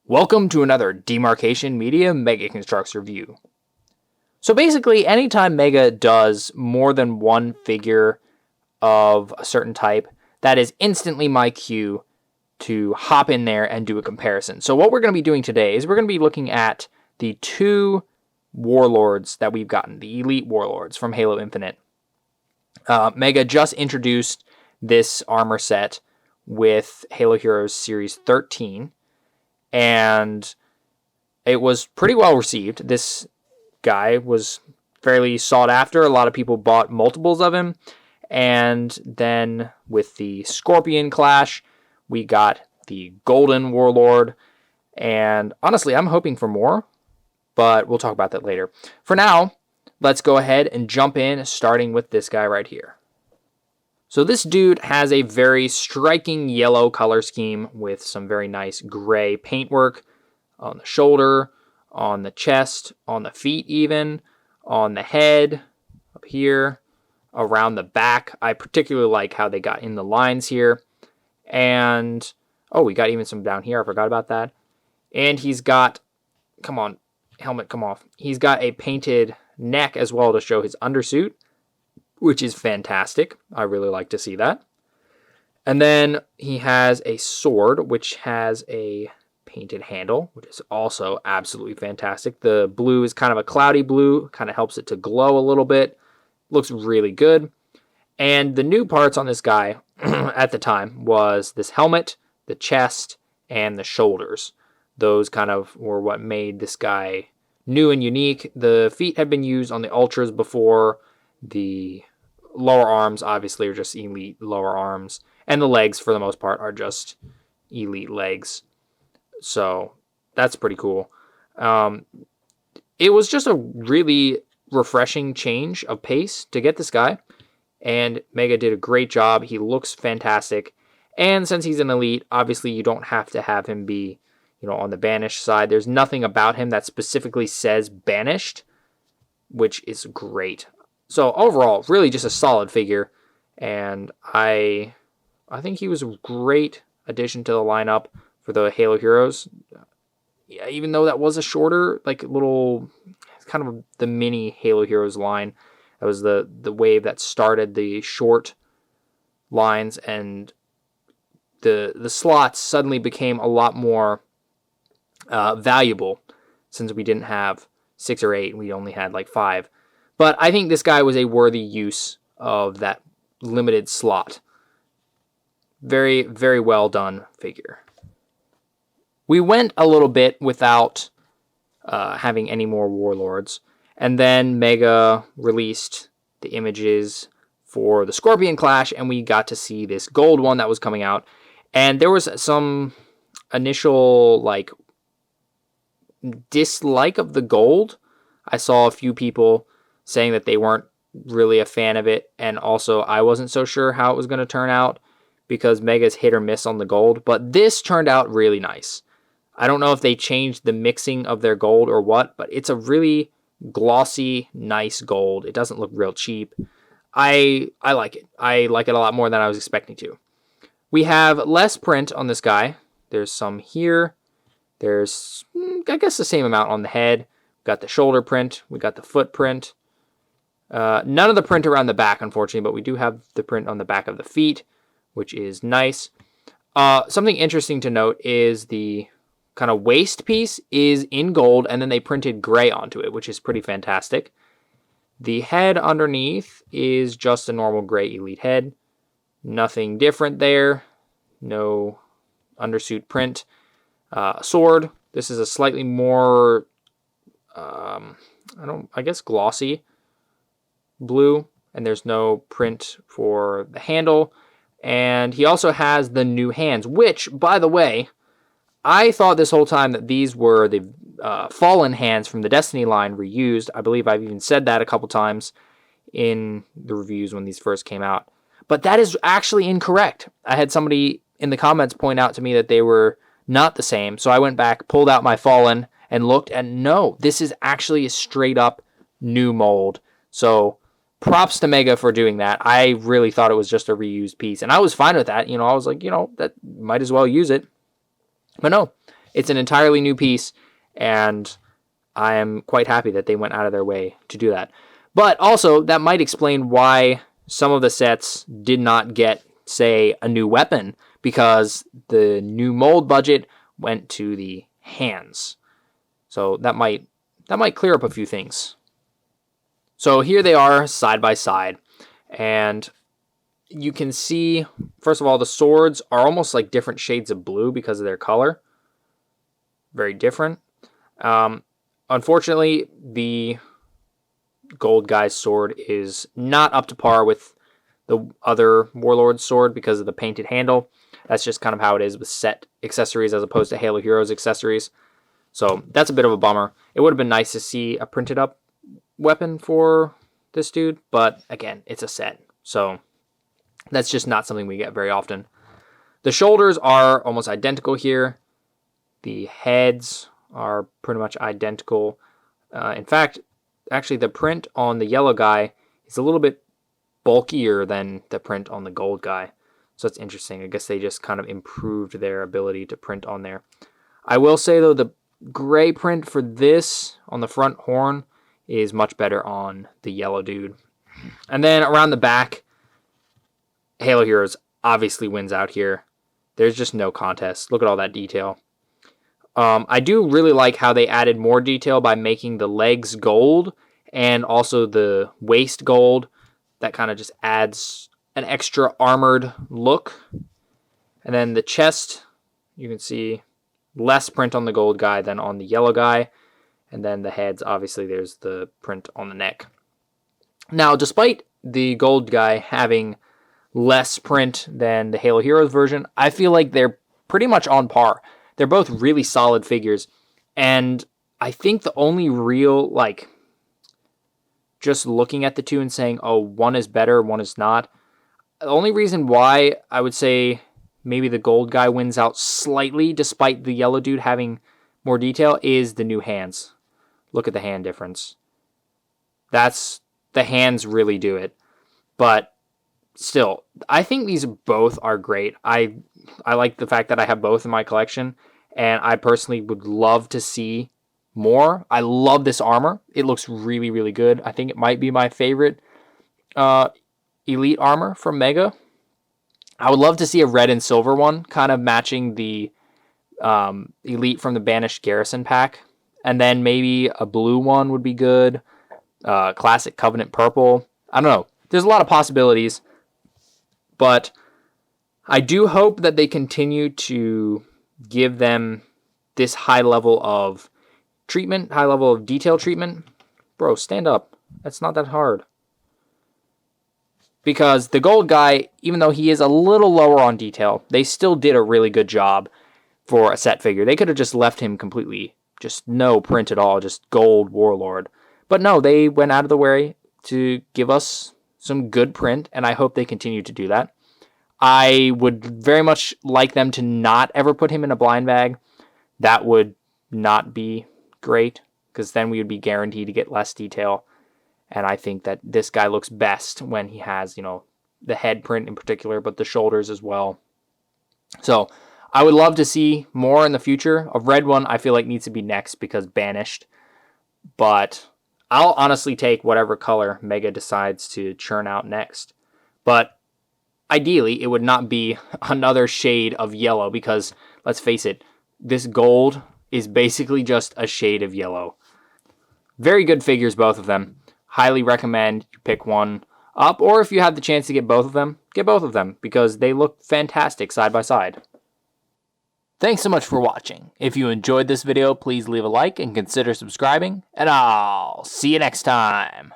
Welcome to another Demarcation Media Mega Construx review. So basically, anytime Mega does more than one figure of a certain type, that is instantly my cue to hop in there and do a comparison. So what we're going to be doing today is we're going to be looking at the two Warlords that we've gotten, the Elite Warlords from Halo Infinite. Mega just introduced this armor set with Halo Heroes Series 13, and it was pretty well received. This guy was fairly sought after. A lot of people bought multiples of him. And then with the Scorpion Clash, we got the Golden Warlord. And honestly, I'm hoping for more, but we'll talk about that later. For now, let's go ahead and jump in, starting with this guy right here. So this dude has a very striking yellow color scheme with some very nice gray paintwork on the shoulder, on the chest, on the feet even, on the head, up here, around the back. I particularly like how they got in the lines here. And, oh, we got even some down here. I forgot about that. And he's got, come on, helmet, come off. He's got a painted neck as well to show his undersuit, which is fantastic. I really like to see that. And then he has a sword, which has a painted handle, which is also absolutely fantastic. The blue is kind of a cloudy blue, kind of helps it to glow a little bit. Looks really good. And the new parts on this guy at the time was this helmet, the chest, and the shoulders. Those kind of were what made this guy new and unique. The feet had been used on the Ultras before. The lower arms, obviously, are just elite lower arms. And the legs, for the most part, are just elite legs. So that's pretty cool. It was just a really refreshing change of pace to get this guy. And Mega did a great job. He looks fantastic. And since he's an elite, obviously you don't have to have him be, on the banished side. There's nothing about him that specifically says banished, which is great. So overall, really just a solid figure, and I think he was a great addition to the lineup for the Halo Heroes. Yeah, even though that was a shorter, little, kind of the mini Halo Heroes line. That was the wave that started the short lines, and the slots suddenly became a lot more valuable since we didn't have 6 or 8, we only had 5. But I think this guy was a worthy use of that limited slot. Very, very well done figure. We went a little bit without having any more Warlords. And then Mega released the images for the Scorpion Clash, and we got to see this gold one that was coming out. And there was some initial, dislike of the gold. I saw a few people saying that they weren't really a fan of it, and also I wasn't so sure how it was going to turn out because Mega's hit or miss on the gold, but this turned out really nice. I don't know if they changed the mixing of their gold or what, but it's a really glossy, nice gold. It doesn't look real cheap. I like it. I like it a lot more than I was expecting to. We have less print on this guy. There's some here. There's, I guess, the same amount on the head. We got the shoulder print. We got the footprint. None of the print around the back, unfortunately, but we do have the print on the back of the feet, which is nice. Something interesting to note is the kind of waist piece is in gold, and then they printed gray onto it, which is pretty fantastic. The head underneath is just a normal gray elite head. Nothing different there. No undersuit print. Sword. This is a slightly more, I guess glossy blue, and there's no print for the handle. And he also has the new hands, which, by the way, I thought this whole time that these were the Fallen hands from the Destiny line reused. I believe I've even said that a couple times in the reviews when these first came out. But that is actually incorrect. I had somebody in the comments point out to me that they were not the same. So I went back, pulled out my Fallen, and looked, and no, this is actually a straight up new mold. So props to Mega for doing that. I really thought it was just a reused piece, and I was fine with that. I was like, that might as well use it. But no, It's an entirely new piece, and I am quite happy that they went out of their way to do that. But also, that might explain why some of the sets did not get, say, a new weapon, because the new mold budget went to the hands. So that might clear up a few things. So here they are side by side, and you can see, first of all, the swords are almost like different shades of blue because of their color. Very different. Unfortunately, the gold guy's sword is not up to par with the other Warlord's sword because of the painted handle. That's just kind of how it is with set accessories as opposed to Halo Heroes accessories. So that's a bit of a bummer. It would have been nice to see a printed up weapon for this dude, but again, it's a set. So that's just not something we get very often. The shoulders are almost identical here. The heads are pretty much identical. In fact, actually the print on the yellow guy is a little bit bulkier than the print on the gold guy. So it's interesting. I guess they just kind of improved their ability to print on there. I will say, though, the gray print for this on the front horn is much better on the yellow dude. And then around the back, Halo Heroes obviously wins out here. There's just no contest. Look at all that detail. I do really like how they added more detail by making the legs gold and also the waist gold. That kind of just adds an extra armored look. And then the chest, you can see less print on the gold guy than on the yellow guy. And then the heads, obviously there's the print on the neck. Now, despite the gold guy having less print than the Halo Heroes version, I feel like they're pretty much on par. They're both really solid figures. And I think the only real, just looking at the two and saying, oh, one is better, one is not. The only reason why I would say maybe the gold guy wins out slightly, despite the yellow dude having more detail, is the new hands. Look at the hand difference. The hands really do it. But still, I think these both are great. I like the fact that I have both in my collection, and I personally would love to see more. I love this armor. It looks really, really good. I think it might be my favorite Elite armor from Mega. I would love to see a red and silver one, kind of matching the Elite from the Banished Garrison pack. And then maybe a blue one would be good. Classic Covenant purple. I don't know. There's a lot of possibilities. But I do hope that they continue to give them this high level of treatment, high level of detail treatment. Bro, stand up. That's not that hard. Because the gold guy, even though he is a little lower on detail, they still did a really good job for a set figure. They could have just left him completely, just no print at all, just gold Warlord. But no, they went out of the way to give us some good print, and I hope they continue to do that. I would very much like them to not ever put him in a blind bag. That would not be great, because then we would be guaranteed to get less detail. And I think that this guy looks best when he has, the head print in particular, but the shoulders as well. So I would love to see more in the future. A red one I feel like needs to be next because Banished. But I'll honestly take whatever color Mega decides to churn out next. But ideally, it would not be another shade of yellow because, let's face it, this gold is basically just a shade of yellow. Very good figures, both of them. Highly recommend you pick one up, or if you have the chance to get both of them because they look fantastic side by side. Thanks so much for watching. If you enjoyed this video, please leave a like and consider subscribing, and I'll see you next time.